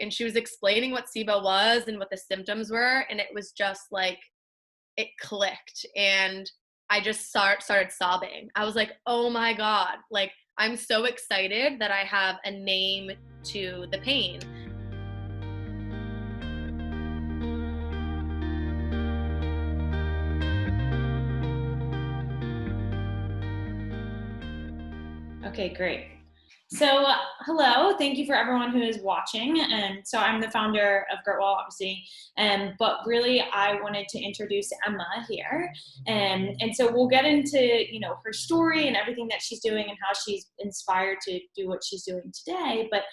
and she was explaining what SIBO was and what the symptoms were. And it was just like, it clicked. And I just started sobbing. I was like, oh my God, like, I'm so excited that I have a name to the pain. Okay, great. So, hello, thank you for everyone who is watching. And so I'm the founder of Girtwell, obviously, but really I wanted to introduce Emma here. And so we'll get into, her story and everything that she's doing and how she's inspired to do what she's doing today. But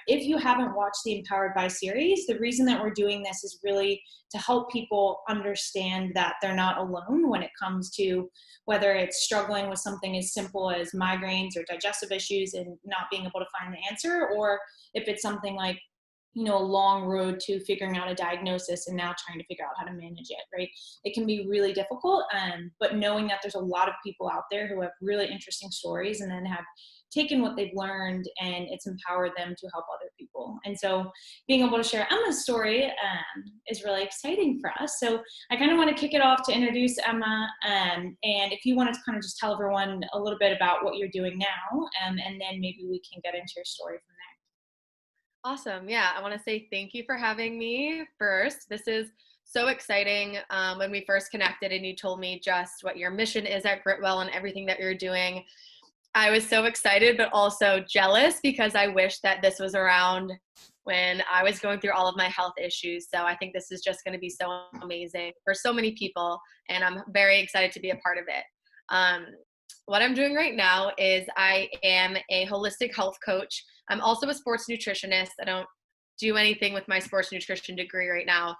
if you haven't watched the Empowered by series, the reason that we're doing this is really to help people understand that they're not alone when it comes to whether it's struggling with something as simple as migraines or digestive issues and not being able to find the answer, or if it's something like, a long road to figuring out a diagnosis and now trying to figure out how to manage it, right? It can be really difficult, but knowing that there's a lot of people out there who have really interesting stories and then have taken what they've learned and it's empowered them to help other people. And so being able to share Emma's story is really exciting for us. So I kind of want to kick it off to introduce Emma. And if you want to kind of just tell everyone a little bit about what you're doing now, and then maybe we can get into your story from there. Awesome. Yeah, I want to say thank you for having me first. This is so exciting. When we first connected and you told me just what your mission is at Girtwell and everything that you're doing, I was so excited, but also jealous because I wish that this was around when I was going through all of my health issues. So I think this is just going to be so amazing for so many people, and I'm very excited to be a part of it. What I'm doing right now is I am a holistic health coach. I'm also a sports nutritionist. I don't do anything with my sports nutrition degree right now.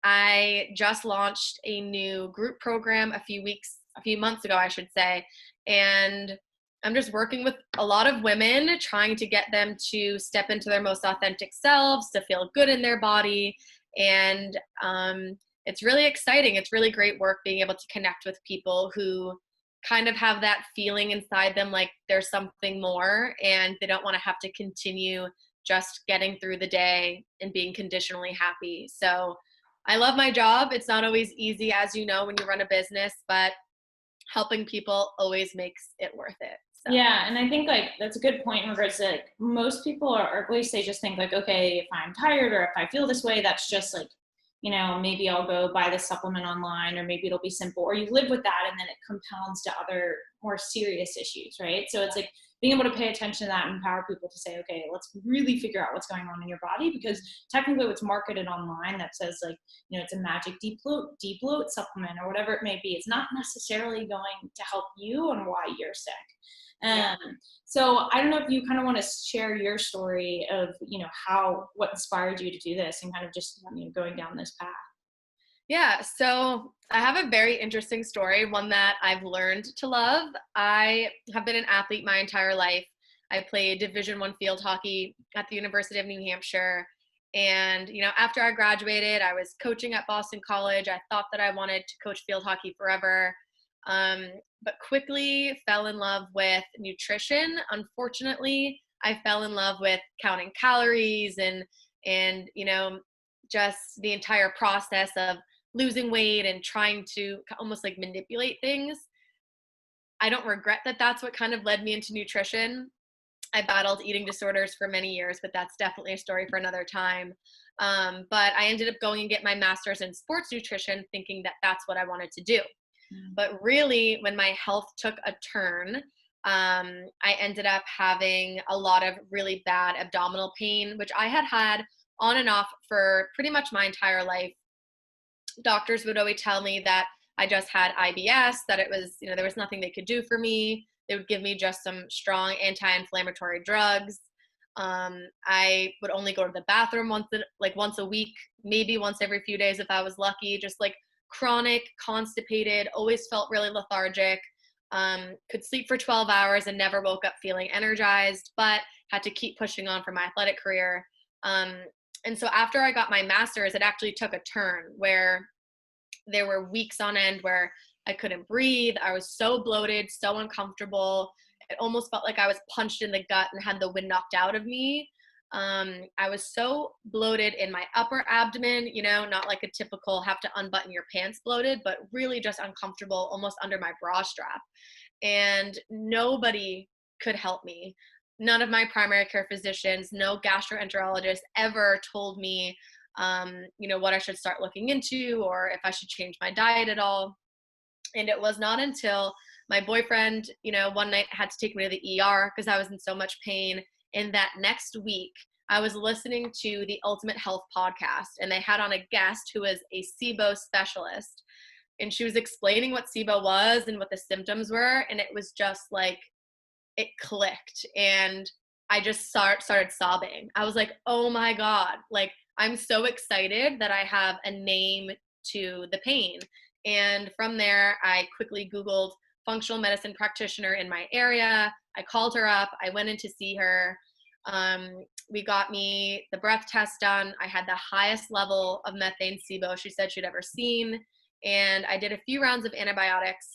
I just launched a new group program a few months ago, I should say. And I'm just working with a lot of women, trying to get them to step into their most authentic selves, to feel good in their body. And it's really exciting. It's really great work being able to connect with people who kind of have that feeling inside them like there's something more, and they don't want to have to continue just getting through the day and being conditionally happy. So I love my job. It's not always easy, as you know, when you run a business, but helping people always makes it worth it. So. Yeah, and I think that's a good point in regards to most people are at least they just think okay, if I'm tired or if I feel this way, that's just maybe I'll go buy the supplement online, or maybe it'll be simple, or you live with that and then it compounds to other more serious issues, right? So it's being able to pay attention to that and empower people to say, okay, let's really figure out what's going on in your body, because technically what's marketed online that says it's a magic deep bloat supplement or whatever it may be, it's not necessarily going to help you on why you're sick. So I don't know if you kind of want to share your story of, what inspired you to do this and kind of just, going down this path. Yeah. So I have a very interesting story, one that I've learned to love. I have been an athlete my entire life. I played Division I field hockey at the University of New Hampshire. And, after I graduated, I was coaching at Boston College. I thought that I wanted to coach field hockey forever. But quickly fell in love with nutrition. Unfortunately, I fell in love with counting calories and just the entire process of losing weight and trying to almost manipulate things. I don't regret that that's what kind of led me into nutrition. I battled eating disorders for many years, but that's definitely a story for another time. But I ended up going and get my master's in sports nutrition, thinking that that's what I wanted to do. But really, when my health took a turn, I ended up having a lot of really bad abdominal pain, which I had on and off for pretty much my entire life. Doctors would always tell me that I just had IBS, that it was, there was nothing they could do for me. They would give me just some strong anti-inflammatory drugs. I would only go to the bathroom once a week, maybe once every few days if I was lucky, just chronic, constipated, always felt really lethargic, could sleep for 12 hours and never woke up feeling energized, but had to keep pushing on for my athletic career. And so after I got my master's, it actually took a turn where there were weeks on end where I couldn't breathe. I was so bloated, so uncomfortable. It almost felt like I was punched in the gut and had the wind knocked out of me. I was so bloated in my upper abdomen, not like a typical have to unbutton your pants bloated, but really just uncomfortable, almost under my bra strap. And nobody could help me. None of my primary care physicians, no gastroenterologist ever told me, what I should start looking into or if I should change my diet at all. And it was not until my boyfriend, one night had to take me to the ER because I was in so much pain. And that next week, I was listening to the Ultimate Health podcast, and they had on a guest who was a SIBO specialist. And she was explaining what SIBO was and what the symptoms were. And it was just like, it clicked. And I just started sobbing. I was like, oh my God, like, I'm so excited that I have a name to the pain. And from there, I quickly Googled functional medicine practitioner in my area. I called her up. I went in to see her. We got me the breath test done. I had the highest level of methane SIBO she said she'd ever seen. And I did a few rounds of antibiotics.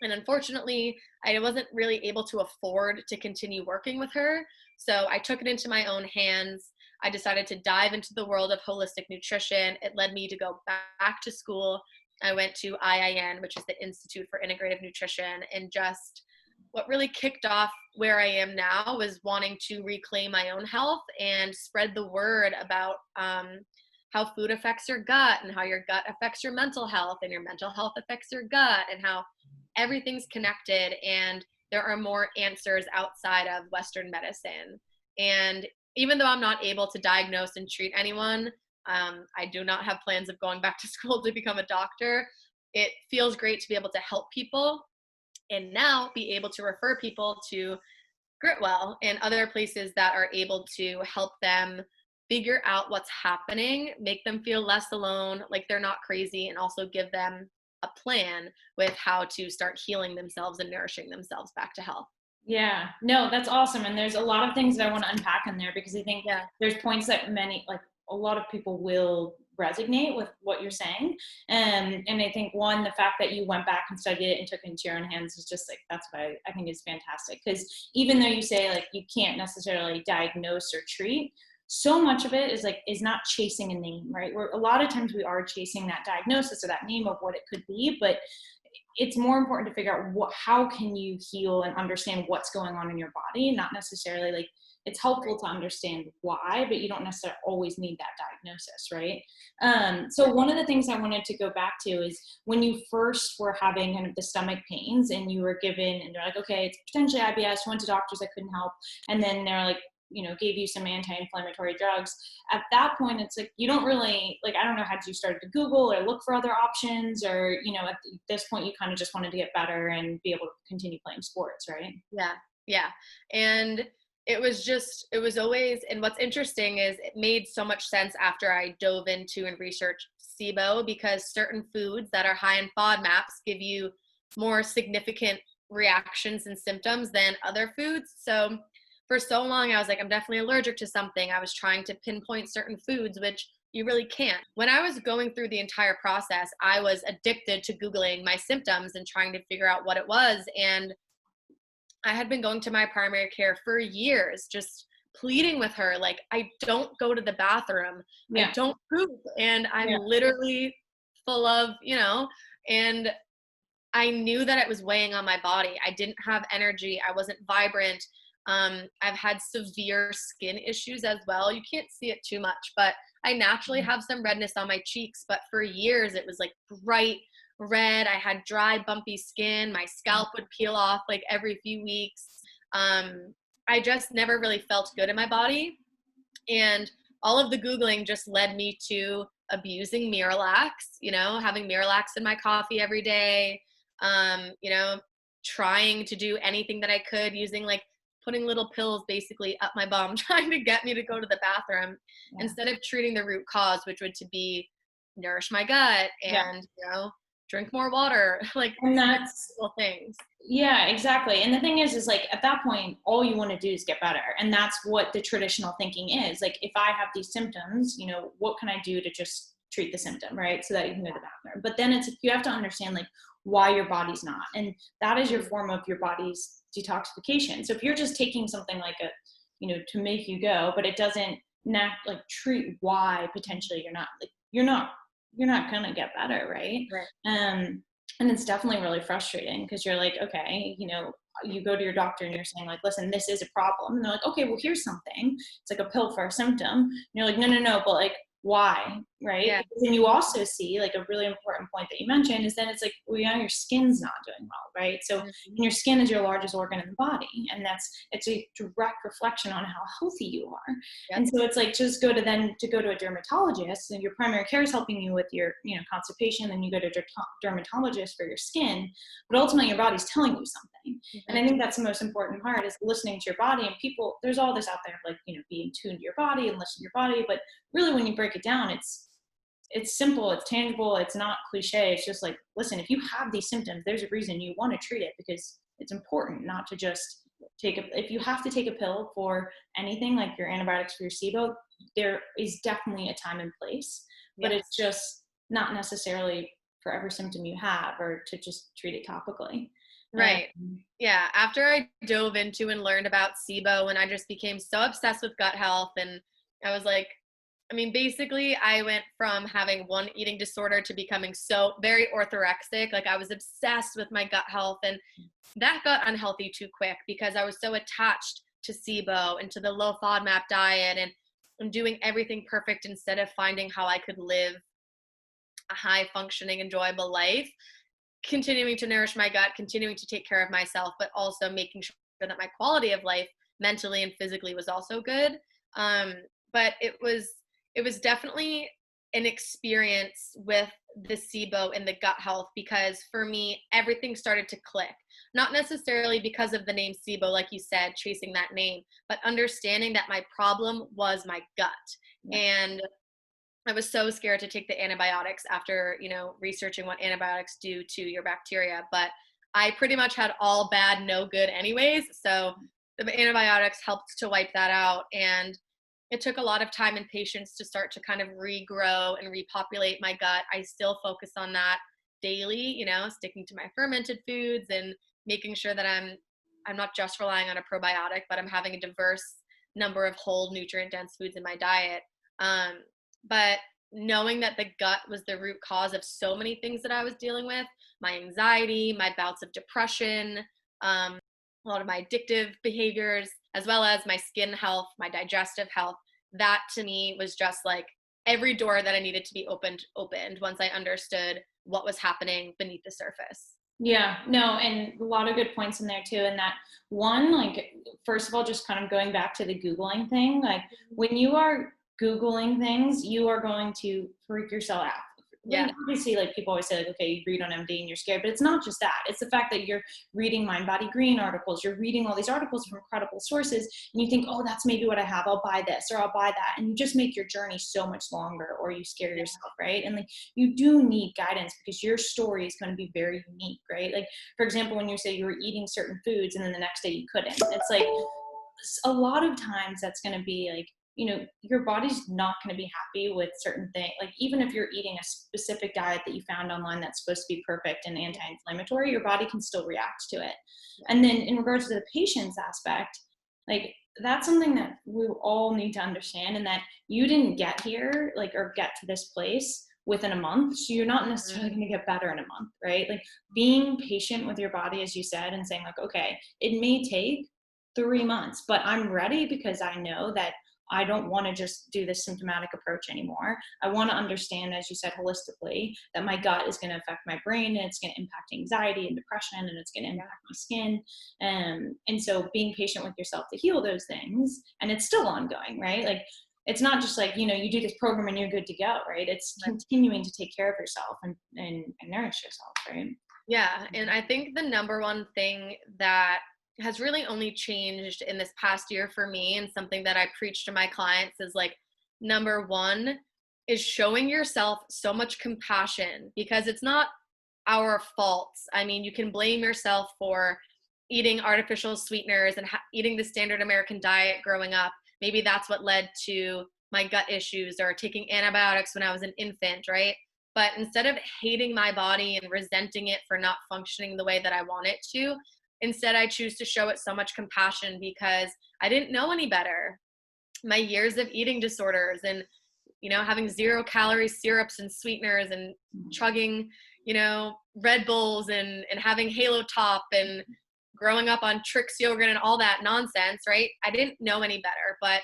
And unfortunately, I wasn't really able to afford to continue working with her. So I took it into my own hands. I decided to dive into the world of holistic nutrition. It led me to go back to school. I went to IIN, which is the Institute for Integrative Nutrition, and just what really kicked off where I am now was wanting to reclaim my own health and spread the word about how food affects your gut and how your gut affects your mental health and your mental health affects your gut and how everything's connected and there are more answers outside of Western medicine. And even though I'm not able to diagnose and treat anyone, I do not have plans of going back to school to become a doctor. It feels great to be able to help people and now be able to refer people to Gritwell and other places that are able to help them figure out what's happening, make them feel less alone, like they're not crazy, and also give them a plan with how to start healing themselves and nourishing themselves back to health. Yeah, no, that's awesome. And there's a lot of things that I want to unpack in there because I think there's points that a lot of people will resonate with what you're saying. And I think one, the fact that you went back and studied it and took it into your own hands is just like, that's what I think is fantastic. Because even though you say like you can't necessarily diagnose or treat, so much of it is not chasing a name, right? Where a lot of times we are chasing that diagnosis or that name of what it could be, but it's more important to figure out how can you heal and understand what's going on in your body, not necessarily like it's helpful to understand why, but you don't necessarily always need that diagnosis, right? So one of the things I wanted to go back to is when you first were having kind of the stomach pains and you were given, and they're like, okay, it's potentially IBS, went to doctors that couldn't help, and then they're like, gave you some anti-inflammatory drugs. At that point, it's like, you don't really, like, I don't know, had you started to Google or look for other options or, at this point, you kind of just wanted to get better and be able to continue playing sports, right? Yeah. And it was always, and what's interesting is it made so much sense after I dove into and researched SIBO because certain foods that are high in FODMAPs give you more significant reactions and symptoms than other foods. So for so long, I was like, I'm definitely allergic to something. I was trying to pinpoint certain foods, which you really can't. When I was going through the entire process, I was addicted to Googling my symptoms and trying to figure out what it was. And I had been going to my primary care for years, just pleading with her, like, I don't go to the bathroom. I don't poop. And I'm literally full of, and I knew that it was weighing on my body. I didn't have energy. I wasn't vibrant. I've had severe skin issues as well. You can't see it too much, but I naturally have some redness on my cheeks. But for years, it was like bright red. I had dry, bumpy skin. My scalp would peel off like every few weeks. I just never really felt good in my body. And all of the Googling just led me to abusing Miralax, having Miralax in my coffee every day, trying to do anything that I could using like putting little pills basically up my bum, trying to get me to go to the bathroom instead of treating the root cause, which would to be nourish my gut and, drink more water, like and that's little things. Yeah, exactly. And the thing is like at that point, all you want to do is get better. And that's what the traditional thinking is. Like, if I have these symptoms, what can I do to just treat the symptom, right? So that you can go to the bathroom. But then you have to understand like why your body's not. And that is your form of your body's detoxification. So if you're just taking something like to make you go, but it doesn't not like treat why potentially you're not going to get better. Right. Right. And it's definitely really frustrating because you're like, okay, you go to your doctor and you're saying like, listen, this is a problem. And they're like, okay, well, here's something. It's like a pill for a symptom. And you're like, no, no, no. But like, why? Right. Yeah. Because then you also see like a really important point that you mentioned is then it's like, well, your skin's not doing well. Right. So and your skin is your largest organ in the body. And it's a direct reflection on how healthy you are. Yep. And so it's like, just go to a dermatologist, and your primary care is helping you with your, constipation. Then you go to a dermatologist for your skin, but ultimately your body's telling you something. And I think that's the most important part is listening to your body. And people, there's all this out there of like, being tuned to your body and listen to your body. But really, when you break it down, it's simple, it's tangible, it's not cliche. It's just like, listen, if you have these symptoms, there's a reason you want to treat it, because it's important not to just if you have to take a pill for anything like your antibiotics for your SIBO, there is definitely a time and place, but it's just not necessarily for every symptom you have, or to just treat it topically. Right. Yeah. After I dove into and learned about SIBO, and I just became so obsessed with gut health, and I was like, basically I went from having one eating disorder to becoming so very orthorexic. Like I was obsessed with my gut health, and that got unhealthy too quick because I was so attached to SIBO and to the low FODMAP diet and doing everything perfect instead of finding how I could live a high functioning, enjoyable life, continuing to nourish my gut, continuing to take care of myself, but also making sure that my quality of life mentally and physically was also good. But it was definitely an experience with the SIBO and the gut health, because for me, everything started to click. Not necessarily because of the name SIBO, like you said, chasing that name, but understanding that my problem was my gut. Yeah. And I was so scared to take the antibiotics after, researching what antibiotics do to your bacteria. But I pretty much had all bad, no good anyways. So the antibiotics helped to wipe that out. And it took a lot of time and patience to start to kind of regrow and repopulate my gut. I still focus on that daily, sticking to my fermented foods and making sure that I'm not just relying on a probiotic, but I'm having a diverse number of whole nutrient dense foods in my diet. But knowing that the gut was the root cause of so many things that I was dealing with, my anxiety, my bouts of depression, a lot of my addictive behaviors, as well as my skin health, my digestive health, that to me was just like every door that I needed to be opened once I understood what was happening beneath the surface. Yeah, no, and a lot of good points in there too. And that one, like, first of all, just kind of going back to the Googling thing, like when you are Googling things, you are going to freak yourself out. Yeah. Obviously, like people always say, like, okay, you read on MD and you're scared, but it's not just that. It's the fact that you're reading Mind Body Green articles. You're reading all these articles from credible sources, and you think, oh, that's maybe what I have. I'll buy this or I'll buy that. And you just make your journey so much longer, or you scare yourself, right? And like, you do need guidance because your story is going to be very unique, right? Like, for example, when you say you were eating certain foods and then the next day you couldn't, it's like a lot of times that's going to be like, your body's not going to be happy with certain things. Like even if you're eating a specific diet that you found online that's supposed to be perfect and anti-inflammatory, your body can still react to it. And then in regards to the patient's aspect, like that's something that we all need to understand, and that you didn't get here, like, or get to this place within a month. So you're not necessarily going to get better in a month, right? Like being patient with your body, as you said, and saying like, okay, it may take 3 months, but I'm ready because I know that I don't want to just do this symptomatic approach anymore. I want to understand, as you said, holistically, that my gut is going to affect my brain, and it's going to impact anxiety and depression, and it's going to impact my skin. And so being patient with yourself to heal those things, and it's still ongoing, right? Like it's not just like, you do this program and you're good to go, right? It's continuing to take care of yourself and nourish yourself, right? Yeah. And I think the number one thing that has really only changed in this past year for me, and something that I preach to my clients, is like, number one is showing yourself so much compassion, because it's not our faults. You can blame yourself for eating artificial sweeteners and eating the standard American diet growing up. Maybe that's what led to my gut issues, or taking antibiotics when I was an infant, right? But instead of hating my body and resenting it for not functioning the way that I want it to, Instead, I choose to show it so much compassion because I didn't know any better. My years of eating disorders and, having 0-calorie syrups and sweeteners and chugging, Red Bulls and having Halo Top and growing up on Trix yogurt and all that nonsense, right? I didn't know any better, but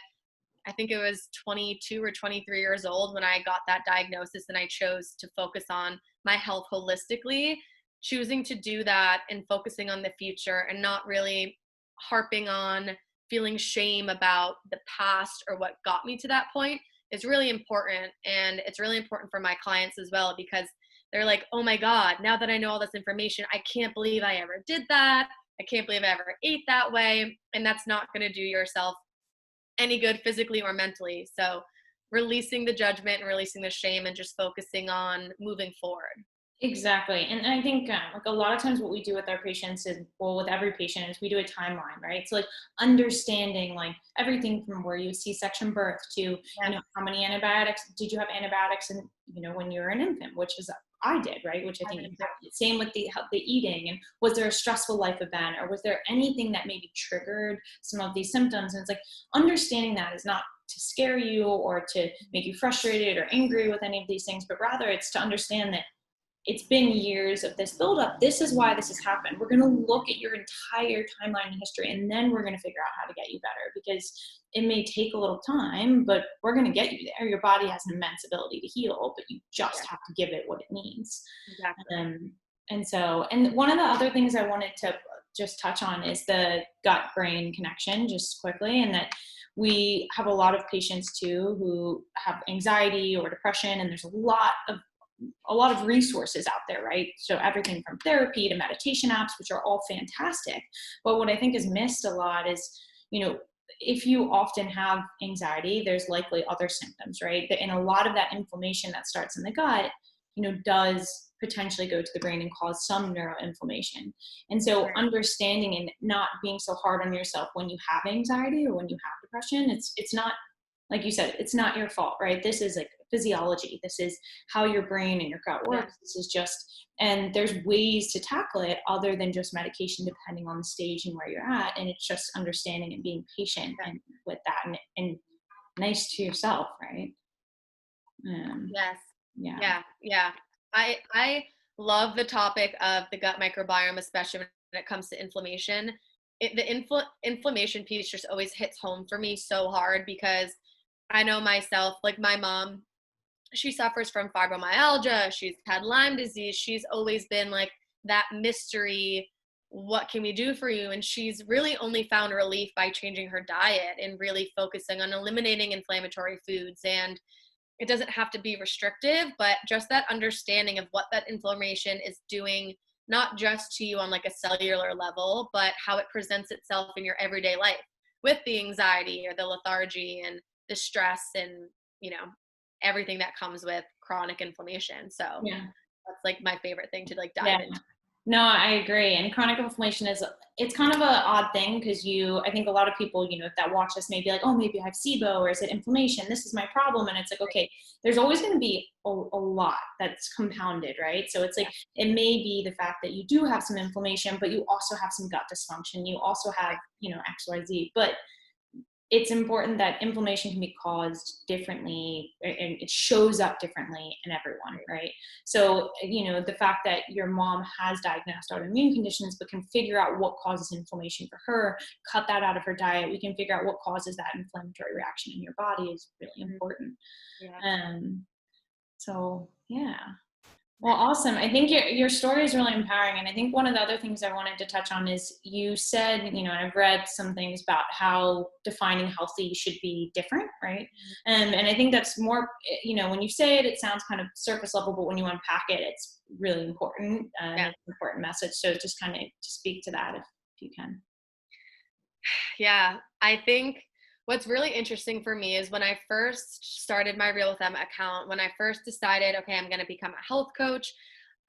I think it was 22 or 23 years old when I got that diagnosis, and I chose to focus on my health holistically, choosing to do that and focusing on the future and not really harping on feeling shame about the past or what got me to that point is really important. And it's really important for my clients as well, because they're like, oh my God, now that I know all this information, I can't believe I ever did that. I can't believe I ever ate that way. And that's not going to do yourself any good physically or mentally. So releasing the judgment and releasing the shame and just focusing on moving forward. Exactly. And I think like a lot of times what we do with our patients is, well, with every patient is we do a timeline, right? So like understanding like everything from where you C-section birth to, how many antibiotics, did you have antibiotics and, when you were an infant, which is I did, right? Which I think same with the eating, and was there a stressful life event or was there anything that maybe triggered some of these symptoms? And it's like understanding that is not to scare you or to make you frustrated or angry with any of these things, but rather it's to understand that it's been years of this buildup. This is why this has happened. We're going to look at your entire timeline and history, and then we're going to figure out how to get you better, because it may take a little time, but we're going to get you there. Your body has an immense ability to heal, but you just have to give it what it needs. Exactly. And one of the other things I wanted to just touch on is the gut-brain connection, just quickly, and that we have a lot of patients too who have anxiety or depression, and there's a lot of resources out there, right? So everything from therapy to meditation apps, which are all fantastic. But what I think is missed a lot is, if you often have anxiety, there's likely other symptoms, right? And a lot of that inflammation that starts in the gut, does potentially go to the brain and cause some neuroinflammation. And so understanding and not being so hard on yourself when you have anxiety or when you have depression, it's not, like you said, it's not your fault, right? This is like physiology. This is how your brain and your gut works. This is just, and there's ways to tackle it other than just medication, depending on the stage and where you're at. And it's just understanding and being patient and with that and nice to yourself, right? Yes. Yeah. Yeah. I love the topic of the gut microbiome, especially when it comes to inflammation. The inflammation piece just always hits home for me so hard, because I know myself, like my mom, she suffers from fibromyalgia. She's had Lyme disease. She's always been like that mystery. What can we do for you? And she's really only found relief by changing her diet and really focusing on eliminating inflammatory foods. And it doesn't have to be restrictive, but just that understanding of what that inflammation is doing, not just to you on like a cellular level, but how it presents itself in your everyday life with the anxiety or the lethargy and the stress and, everything that comes with chronic inflammation. So that's like my favorite thing to like dive into. No, I agree. And chronic inflammation it's kind of an odd thing, because I think a lot of people, that watch us may be like, oh, maybe I have SIBO, or is it inflammation? This is my problem. And it's like, okay, there's always going to be a lot that's compounded, right? So it's like, it may be the fact that you do have some inflammation, but you also have some gut dysfunction. You also have, X, Y, Z, but it's important that inflammation can be caused differently, and it shows up differently in everyone, right? So, the fact that your mom has diagnosed autoimmune conditions, but can figure out what causes inflammation for her, cut that out of her diet, we can figure out what causes that inflammatory reaction in your body is really important. So, yeah. Well, awesome. I think your story is really empowering. And I think one of the other things I wanted to touch on is you said, and I've read some things about how defining healthy should be different, right? And I think that's more, when you say it, it sounds kind of surface level, but when you unpack it, it's really important. It's an important message. So just kind of to speak to that if you can. Yeah, I think what's really interesting for me is when I first started my Real With Emma account, when I first decided, okay, I'm going to become a health coach,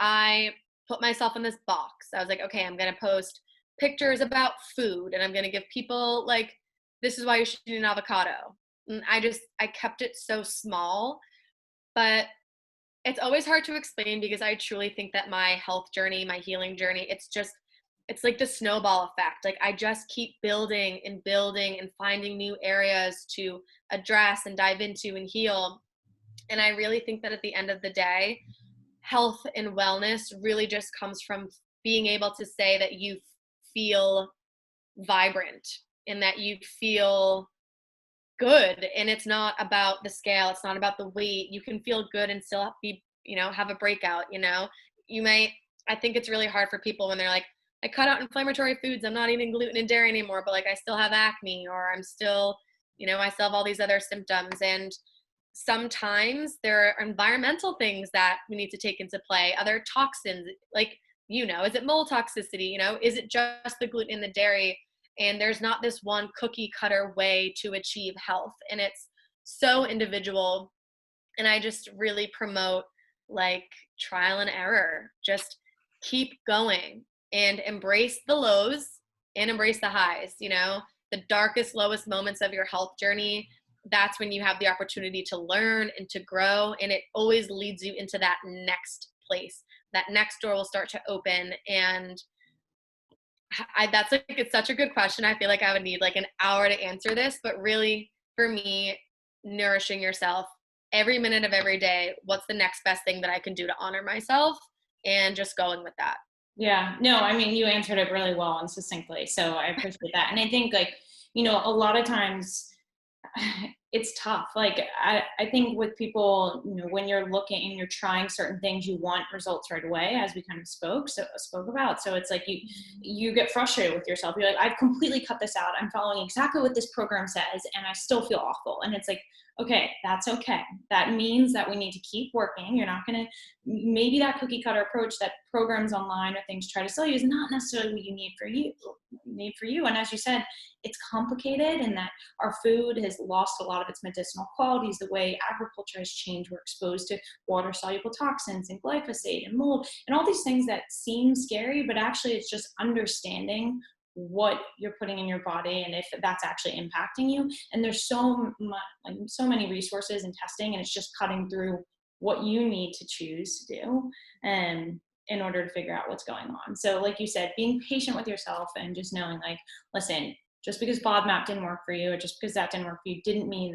I put myself in this box. I was like, okay, I'm going to post pictures about food, and I'm going to give people like, this is why you should eat an avocado. And I kept it so small, but it's always hard to explain, because I truly think that my health journey, my healing journey, it's just it's like the snowball effect. Like I just keep building and building and finding new areas to address and dive into and heal. And I really think that at the end of the day, health and wellness really just comes from being able to say that you feel vibrant and that you feel good. And it's not about the scale, it's not about the weight. You can feel good and still be, have a breakout. I think it's really hard for people when they're like, I cut out inflammatory foods, I'm not eating gluten and dairy anymore, but like I still have acne, or I'm still, I still have all these other symptoms. And sometimes there are environmental things that we need to take into play, other toxins, like, is it mold toxicity? Is it just the gluten and the dairy? And there's not this one cookie cutter way to achieve health. And it's so individual. And I just really promote like trial and error. Just keep going and embrace the lows and embrace the highs. The darkest, lowest moments of your health journey, that's when you have the opportunity to learn and to grow. And it always leads you into that next place. That next door will start to open. And it's such a good question. I feel like I would need like an hour to answer this, but really for me, nourishing yourself every minute of every day, what's the next best thing that I can do to honor myself, and just going with that. Yeah, no, I mean, you answered it really well and succinctly. So I appreciate that. And I think like, a lot of times it's tough. Like I think with people, when you're looking and you're trying certain things, you want results right away, as we kind of spoke about. So it's like you get frustrated with yourself. You're like, I've completely cut this out. I'm following exactly what this program says, and I still feel awful. And it's like, okay, that's okay. That means that we need to keep working. You're not going to, maybe that cookie cutter approach that programs online or things try to sell you is not necessarily what you need for you. And as you said, it's complicated, and that our food has lost a lot of its medicinal qualities. The way agriculture has changed, we're exposed to water soluble toxins and glyphosate and mold and all these things that seem scary, but actually it's just understanding what you're putting in your body and if that's actually impacting you. And there's so many resources and testing, and it's just cutting through what you need to choose to do in order to figure out what's going on. So like you said, being patient with yourself and just knowing like, listen, just because FODMAP didn't work for you, or just because that didn't work for you, didn't mean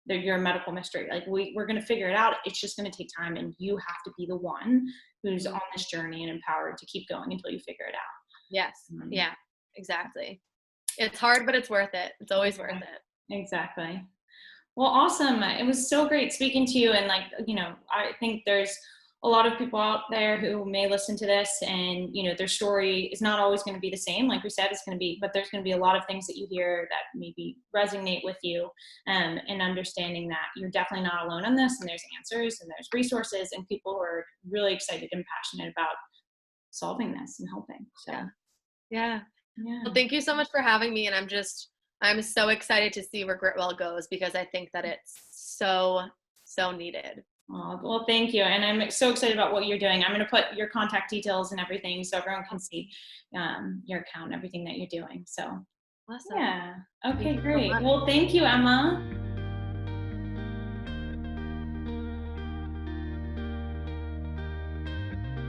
that you're a medical mystery. Like we're going to figure it out. It's just going to take time, and you have to be the one who's on this journey and empowered to keep going until you figure it out. Yes. Yeah, exactly. It's hard, but it's worth it. It's always worth it. Exactly. Well, awesome. It was so great speaking to you. And I think there's a lot of people out there who may listen to this, and their story is not always going to be the same. Like we said, but there's going to be a lot of things that you hear that maybe resonate with you, and understanding that you're definitely not alone on this, and there's answers and there's resources and people who are really excited and passionate about solving this and helping. So yeah. Well, thank you so much for having me. And I'm so excited to see where Gritwell goes, because I think that it's so needed. Oh, well, thank you. And I'm so excited about what you're doing. I'm going to put your contact details and everything so everyone can see your account and everything that you're doing. So awesome. Yeah. Okay, great. Well, thank you, Emma.